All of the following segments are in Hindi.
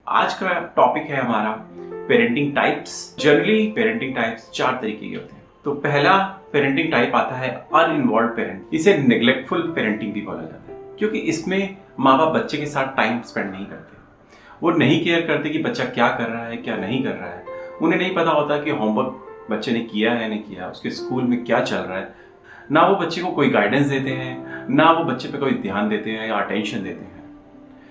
आज का टॉपिक है हमारा parenting types. Generally parenting types 4 तरीके के होते हैं। तो पहला पेरेंटिंग टाइप आता है अनइन्वॉल्व पेरेंट। इसे नेग्लेक्टफुल पेरेंटिंग भी बोला जाता है, क्योंकि इसमें माँ बाप बच्चे के साथ टाइम स्पेंड नहीं करते। वो नहीं केयर करते कि बच्चा क्या कर रहा है, क्या नहीं कर रहा है। उन्हें नहीं पता होता कि होमवर्क बच्चे ने किया है नहीं किया, उसके स्कूल में क्या चल रहा है। ना वो बच्चे को कोई गाइडेंस देते हैं, ना वो बच्चे पे कोई ध्यान देते हैं या अटेंशन देते हैं।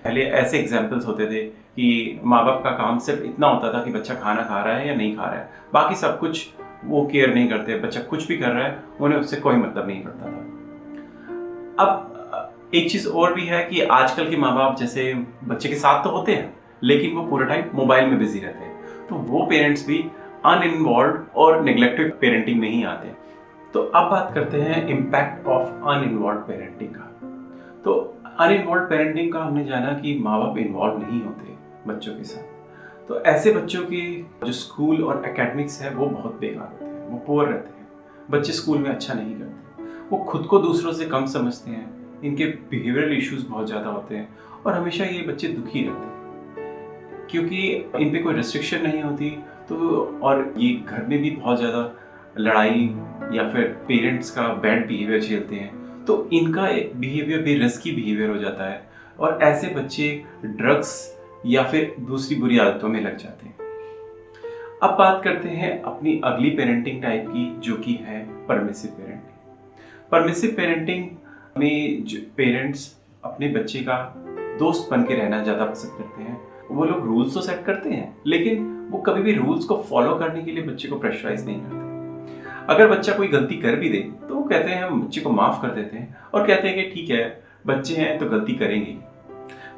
पहले ऐसे एग्जाम्पल्स होते थे कि माँ बाप का काम सिर्फ इतना होता था कि बच्चा खाना खा रहा है या नहीं खा रहा है, बाकी सब कुछ वो केयर नहीं करते। बच्चा कुछ भी कर रहा है, उन्हें उससे कोई मतलब नहीं पड़ता था। अब एक चीज़ और भी है कि आजकल के माँ बाप जैसे बच्चे के साथ तो होते हैं, लेकिन वो पूरा टाइम मोबाइल में बिजी रहते हैं। तो वो पेरेंट्स भी अनइन्वॉल्व और नेग्लेक्टेड पेरेंटिंग में ही आते हैं। तो अब बात करते हैं इम्पैक्ट ऑफ अनइन्वॉल्व पेरेंटिंग का। तो अनइन्वॉल्व पेरेंटिंग का हमने जाना कि माँ बाप इन्वॉल्व नहीं होते बच्चों के साथ। तो ऐसे बच्चों की जो स्कूल और एकेडमिक्स है वो बहुत बेकार होते हैं, वो पुअर रहते हैं। बच्चे स्कूल में अच्छा नहीं करते, वो खुद को दूसरों से कम समझते हैं, इनके बिहेवियरल इश्यूज बहुत ज़्यादा होते हैं और हमेशा ये बच्चे दुखी रहते हैं क्योंकि इन पे कोई रेस्ट्रिक्शन नहीं होती। तो और ये घर में भी बहुत ज़्यादा लड़ाई या फिर पेरेंट्स का बैड बिहेवियर झेलते हैं, तो इनका बिहेवियर भी रिस्की बिहेवियर हो जाता है और ऐसे बच्चे ड्रग्स या फिर दूसरी बुरी आदतों में लग जाते हैं। अब बात करते हैं अपनी अगली पेरेंटिंग टाइप की, जो कि है परमिसिव पेरेंटिंग। परमिसिव पेरेंटिंग में जो पेरेंट्स अपने बच्चे का दोस्त बन के रहना ज़्यादा पसंद करते हैं। वो लोग रूल्स तो सेट करते हैं, लेकिन वो कभी भी रूल्स को फॉलो करने के लिए बच्चे को प्रेशराइज नहीं करते। अगर बच्चा कोई गलती कर भी दे तो वो कहते हैं, हम बच्चे को माफ़ कर देते हैं और कहते हैं कि ठीक है, बच्चे हैं तो गलती करेंगे।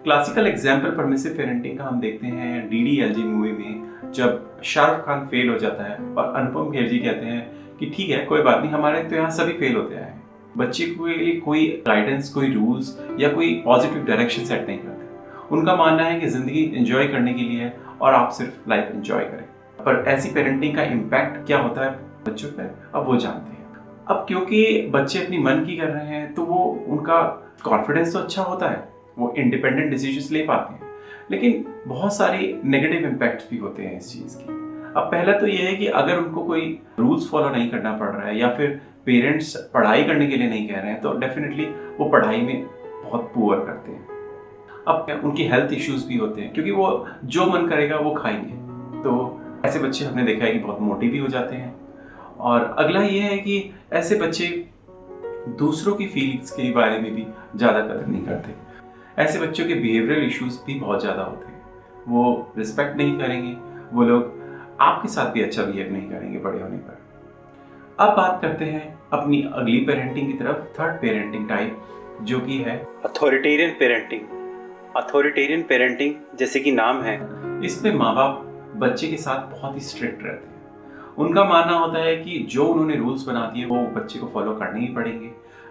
क्लासिकल एग्जाम्पल परमिसिव पेरेंटिंग का हम देखते हैं DDLJ मूवी में, जब शाहरुख खान फेल हो जाता है और अनुपम खेर जी कहते हैं कि ठीक है, कोई बात नहीं, हमारे तो यहाँ सभी फेल होते आए हैं। बच्चे के लिए कोई गाइडेंस, कोई रूल्स या कोई पॉजिटिव डायरेक्शन सेट नहीं करते। उनका मानना है कि ज़िंदगी एंजॉय करने के लिए है और आप सिर्फ लाइफ एंजॉय करें। पर ऐसी पेरेंटिंग का इम्पैक्ट क्या होता है बच्चों पर, अब वो जानते हैं। अब क्योंकि बच्चे अपनी मन की कर रहे हैं, तो वो उनका कॉन्फिडेंस तो अच्छा होता है, वो इंडिपेंडेंट डिसीजंस ले पाते हैं, लेकिन बहुत सारे नेगेटिव इम्पैक्ट्स भी होते हैं इस चीज़ के। अब पहला तो ये है कि अगर उनको कोई रूल्स फॉलो नहीं करना पड़ रहा है या फिर पेरेंट्स पढ़ाई करने के लिए नहीं कह रहे हैं, तो डेफिनेटली वो पढ़ाई में बहुत पुअर करते हैं। अब उनकी हेल्थ इश्यूज भी होते हैं, क्योंकि वो जो मन करेगा वो खाएंगे। तो ऐसे बच्चे हमने देखा है कि बहुत मोटे भी हो जाते हैं। और अगला ये है कि ऐसे बच्चे दूसरों की फीलिंग्स के बारे में भी ज़्यादा कदर नहीं करते। ऐसे बच्चों के बिहेवियरल इश्यूज भी बहुत ज़्यादा होते हैं। वो रिस्पेक्ट नहीं करेंगे, वो लोग आपके साथ भी अच्छा बिहेव नहीं करेंगे बड़े होने पर। अब बात करते हैं अपनी अगली पेरेंटिंग की तरफ, थर्ड पेरेंटिंग टाइप, जो कि है अथॉरिटेरियन पेरेंटिंग। अथॉरिटेरियन पेरेंटिंग जैसे कि नाम है, इसमें माँ बाप बच्चे के साथ बहुत ही स्ट्रिक्ट रहते हैं। उनका मानना होता है कि जो उन्होंने रूल्स बना दिए वो बच्चे को फॉलो करने ही पड़ेंगे।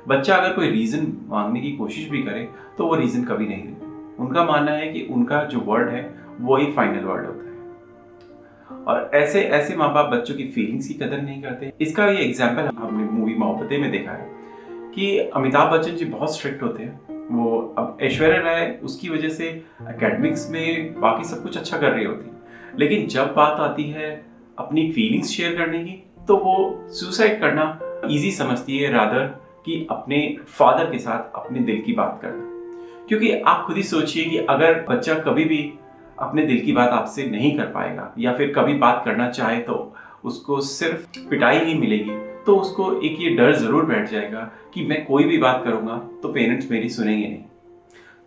बच्चा अगर कोई रीज़न मांगने की कोशिश भी करे तो वो रीज़न कभी नहीं देते। उनका मानना है कि उनका जो वर्ड है वही फाइनल वर्ड होता है। और ऐसे ऐसे माँ बाप बच्चों की फीलिंग्स की कदर नहीं करते। इसका ये एग्जाम्पल हमने मूवी मोहब्बतें में देखा है कि अमिताभ बच्चन जी बहुत स्ट्रिक्ट होते हैं। वो अब ऐश्वर्या राय उसकी वजह से एकेडमिक्स में बाकी सब कुछ अच्छा कर रही होती, लेकिन जब बात आती है अपनी फीलिंग्स शेयर करने की, तो वो सुसाइड करना इजी समझती है रादर कि अपने फादर के साथ अपने दिल की बात करना। क्योंकि आप खुद ही सोचिए कि अगर बच्चा कभी भी अपने दिल की बात आपसे नहीं कर पाएगा या फिर कभी बात करना चाहे तो उसको सिर्फ पिटाई ही मिलेगी, तो उसको एक ये डर ज़रूर बैठ जाएगा कि मैं कोई भी बात करूँगा तो पेरेंट्स मेरी सुनेंगे नहीं।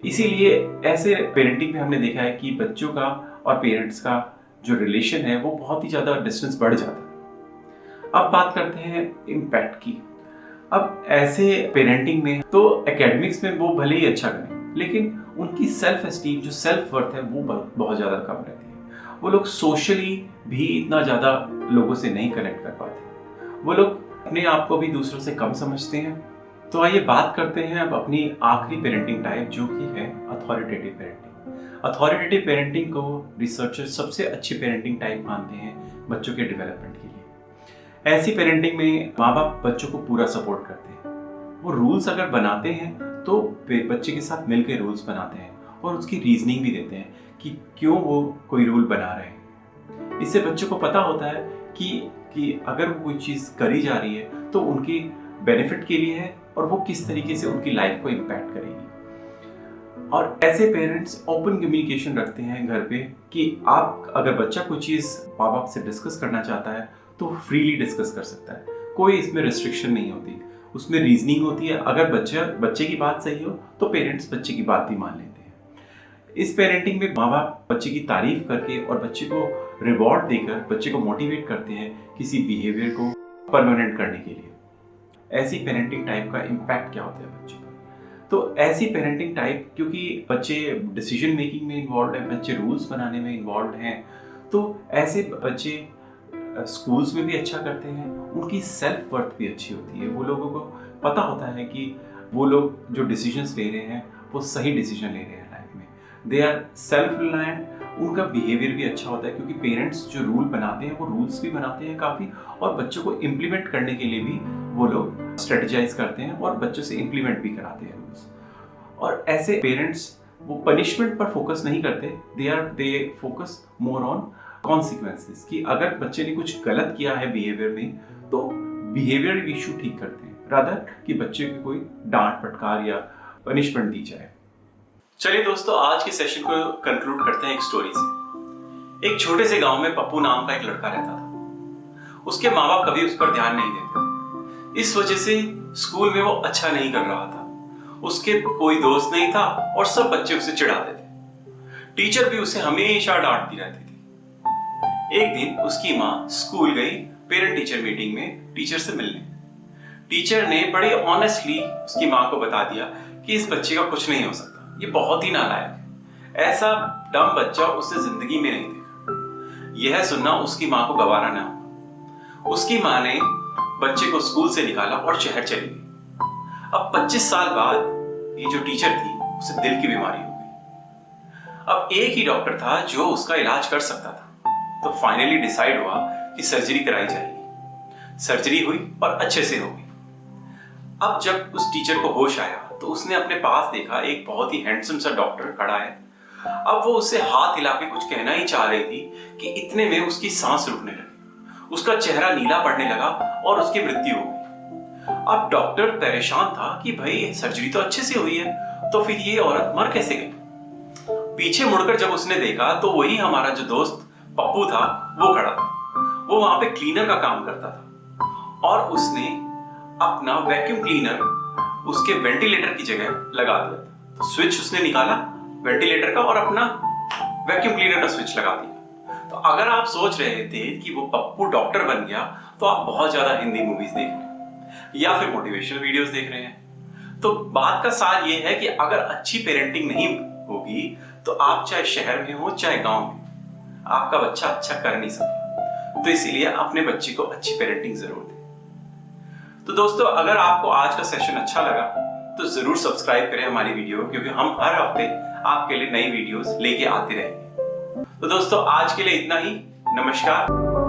इसीलिए ऐसे पेरेंटिंग में हमने देखा है कि बच्चों का और पेरेंट्स का जो रिलेशन है वो बहुत ही ज़्यादा डिस्टेंस बढ़ जाता है। अब बात करते हैं इम्पैक्ट की। अब ऐसे पेरेंटिंग में तो एकेडमिक्स में वो भले ही अच्छा करें, लेकिन उनकी सेल्फ एस्टीम, जो सेल्फ वर्थ है, वो बहुत ज़्यादा कम रहती है। वो लोग सोशली भी इतना ज़्यादा लोगों से नहीं कनेक्ट कर पाते। वो लोग अपने आप को भी दूसरों से कम समझते हैं। तो आइए बात करते हैं अब अपनी आखिरी पेरेंटिंग टाइप, जो कि है अथॉरिटेटिव पेरेंटिंग। अथॉरिटेटिव पेरेंटिंग को रिसर्चर सबसे अच्छी पेरेंटिंग टाइप मानते हैं बच्चों के डेवलपमेंट के लिए। ऐसी पेरेंटिंग में माँ बाप बच्चों को पूरा सपोर्ट करते हैं। वो रूल्स अगर बनाते हैं तो बच्चे के साथ मिलकर रूल्स बनाते हैं और उसकी रीजनिंग भी देते हैं कि क्यों वो कोई रूल बना रहे हैं। इससे बच्चों को पता होता है कि अगर वो कोई चीज़ करी जा रही है तो उनकी बेनिफिट के लिए है और वो किस तरीके से उनकी लाइफ को इम्पैक्ट करेगी। और ऐसे पेरेंट्स ओपन कम्युनिकेशन रखते हैं घर पे कि आप अगर बच्चा कोई चीज़ माँ बाप से डिस्कस करना चाहता है तो फ्रीली डिस्कस कर सकता है, कोई इसमें रिस्ट्रिक्शन नहीं होती, उसमें रीजनिंग होती है। अगर बच्चे की बात सही हो तो पेरेंट्स बच्चे की बात भी मान लेते हैं। इस पेरेंटिंग में माँ बाप बच्चे की तारीफ करके और बच्चे को रिवॉर्ड देकर बच्चे को मोटिवेट करते हैं किसी बिहेवियर को परमानेंट करने के लिए। ऐसी पेरेंटिंग टाइप का इम्पैक्ट क्या होता है बच्चे पर? तो ऐसी पेरेंटिंग टाइप, क्योंकि बच्चे डिसीजन मेकिंग में इन्वॉल्व हैं, बच्चे रूल्स बनाने में इन्वॉल्व हैं, तो ऐसे बच्चे स्कूल्स में भी अच्छा करते हैं, उनकी सेल्फ वर्थ भी अच्छी होती है। वो लोगों को पता होता है कि वो लोग जो डिसीजंस ले रहे हैं वो सही डिसीजन ले रहे हैं लाइफ में। दे आर सेल्फ रिलायंट, उनका बिहेवियर भी अच्छा होता है क्योंकि पेरेंट्स जो रूल बनाते हैं वो रूल्स भी बनाते हैं काफ़ी, और बच्चों को इम्प्लीमेंट करने के लिए भी वो लोग स्ट्रेटेजाइज करते हैं और बच्चों से इम्प्लीमेंट भी कराते हैं रूल्स। और ऐसे पेरेंट्स वो पनिशमेंट पर फोकस नहीं करते, they focus more on consequences, कि अगर बच्चे ने कुछ गलत किया है बिहेवियर में तो बिहेवियर इशू ठीक करते हैं, रादर कि बच्चे को कोई डांट फटकार या पनिशमेंट दी जाए। चलिए दोस्तों, आज के सेशन को कंक्लूड करते हैं एक स्टोरी से। एक छोटे से गांव में पप्पू नाम का एक लड़का रहता था। उसके माँ बाप कभी उस पर ध्यान नहीं देते थे, इस वजह से स्कूल में वो अच्छा नहीं कर रहा था। उसके कोई दोस्त नहीं था और सब बच्चे उसे चिढ़ाते थे। टीचर भी उसे हमेशा डांटती रहती थी। एक दिन उसकी माँ स्कूल गई पेरेंट टीचर मीटिंग में टीचर से मिलने। टीचर ने बड़े ऑनेस्टली उसकी माँ को बता दिया कि इस बच्चे का कुछ नहीं हो सकता, ये बहुत ही नालायक है, ऐसा डम बच्चा उसने जिंदगी में नहीं देखा। यह सुनना उसकी माँ को गवारा न हुआ। उसकी माँ ने बच्चे को स्कूल से निकाला और शहर चली गई। अब 25 साल बाद ये जो टीचर थी उसे दिल की बीमारी हो गई। अब एक ही डॉक्टर था जो उसका इलाज कर सकता था, तो फाइनली डिसाइड हुआ कि सर्जरी कराई जाएगी। सर्जरी हुई और अच्छे से हो गई। अब जब उस टीचर को होश आया तो उसने अपने पास देखा एक बहुत ही हैंडसम सा डॉक्टर खड़ा है। अब वो उससे हाथ हिला के कुछ कहना ही चाह रही थी कि इतने में उसकी सांस रुकने लगी, उसका चेहरा नीला पड़ने लगा और उसकी मृत्यु हो गई। अब डॉक्टर परेशान था कि भाई सर्जरी तो अच्छे से हुई है, तो फिर ये औरत मर कैसे गई। पीछे मुड़कर जब उसने देखा तो वही हमारा जो दोस्त पप्पू था वो खड़ा था। वो वहां पे क्लीनर का काम करता था और उसने अपना वैक्यूम क्लीनर उसके वेंटिलेटर की जगह लगा दिया था। तो स्विच उसने निकाला वेंटिलेटर का और अपना वैक्यूम क्लीनर का स्विच लगा दिया। तो अगर आप सोच रहे थे कि वो पप्पू डॉक्टर बन गया तो आप बहुत ज्यादा हिंदी मूवीज देख रहे हैं या फिर मोटिवेशनल वीडियोस देख रहे हैं। तो बात का सार ये है कि अगर अच्छी पेरेंटिंग नहीं होगी तो आप चाहे शहर में हो चाहे गांव में, आपका बच्चा अच्छा कर नहीं सकता। तो इसीलिए अपने बच्चे को अच्छी पेरेंटिंग जरूर दें। तो दोस्तों, अगर आपको आज का सेशन अच्छा लगा तो जरूर सब्सक्राइब करें हमारी वीडियो, क्योंकि हम हर हफ्ते आपके लिए नई वीडियोस लेके आते रहेंगे। तो दोस्तों, आज के लिए इतना ही। नमस्कार।